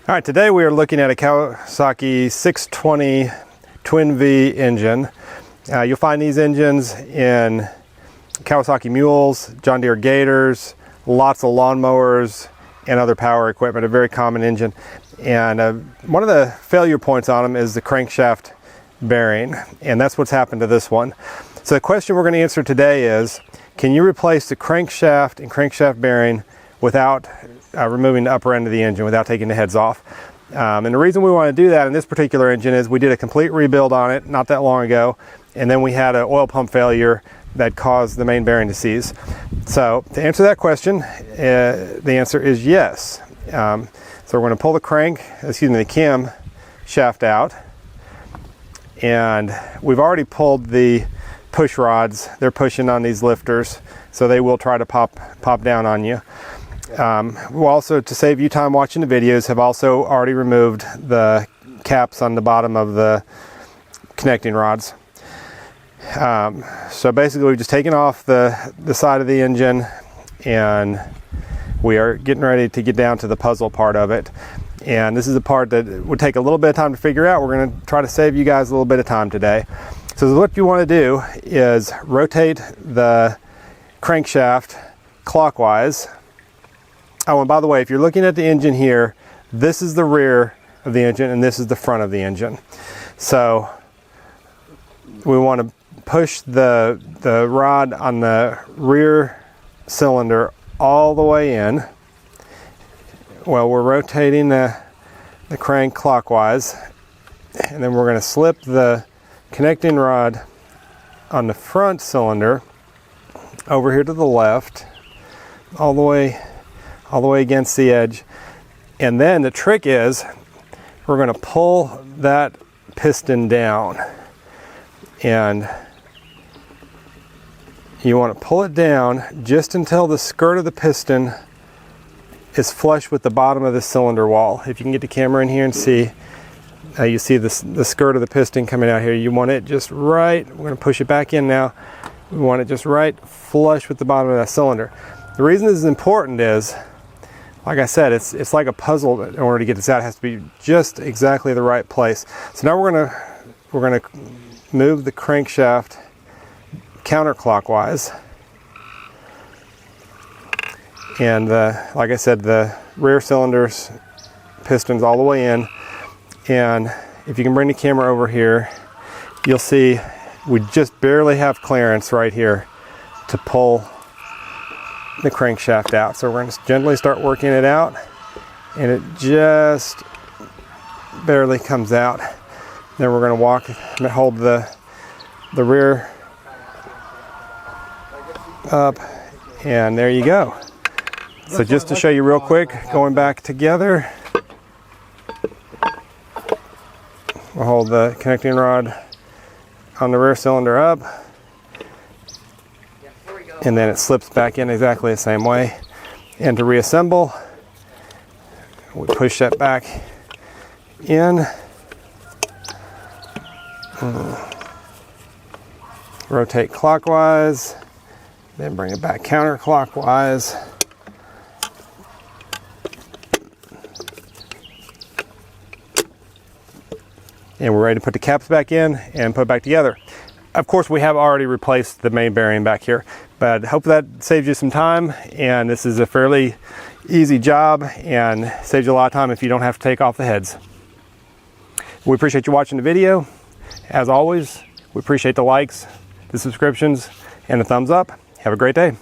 All right, today we are looking at a Kawasaki 620 Twin V engine. You'll find these engines in Kawasaki Mules, John Deere Gators, lots of lawnmowers, and other power equipment. A very common engine. And one of the failure points on them is the crankshaft bearing, and that's what's happened to this one. So the question we're going to answer today is, can you replace the crankshaft and crankshaft bearing without removing the upper end of the engine, without taking the heads off? And the reason we want to do that in this particular engine is we did a complete rebuild on it not that long ago, and then we had an oil pump failure that caused the main bearing to seize. So to answer that question, the answer is yes. So we're going to pull the cam shaft out, and we've already pulled the push rods. They're pushing on these lifters, so they will try to pop down on you. We'll also, to save you time watching the videos, have also already removed the caps on the bottom of the connecting rods. So basically we've just taken off the side of the engine, and we are getting ready to get down to the puzzle part of it. And this is the part that would take a little bit of time to figure out. We're going to try to save you guys a little bit of time today. So what you want to do is rotate the crankshaft clockwise. Oh, and by the way, if you're looking at the engine here, this is the rear of the engine and this is the front of the engine. So we want to push the rod on the rear cylinder all the way in. Well, we're rotating the crank clockwise, and then we're going to slip the connecting rod on the front cylinder over here to the left, all the way against the edge. And then the trick is we're going to pull that piston down, and you want to pull it down just until the skirt of the piston is flush with the bottom of the cylinder wall. If you can get the camera in here and see, you see the skirt of the piston coming out here. You want it just right. We're going to push it back in now. We want it just right flush with the bottom of that cylinder. The reason this is important is, like I said, it's like a puzzle. In order to get this out, it has to be just exactly the right place. So now we're gonna move the crankshaft counterclockwise, and like I said, the rear cylinders pistons all the way in. And if you can bring the camera over here, you'll see we just barely have clearance right here to pull the crankshaft out. So we're going to gently start working it out, and it just barely comes out. Then we're going to hold the rear up, and there you go. So just to show you real quick, going back together, we'll hold the connecting rod on the rear cylinder up, and then it slips back in exactly the same way. And to reassemble, we push that back in, rotate clockwise, then bring it back counterclockwise. And we're ready to put the caps back in and put it back together. Of course, we have already replaced the main bearing back here, but I hope that saves you some time. And this is a fairly easy job and saves you a lot of time if you don't have to take off the heads. We appreciate you watching the video. As always, we appreciate the likes, the subscriptions, and the thumbs up. Have a great day.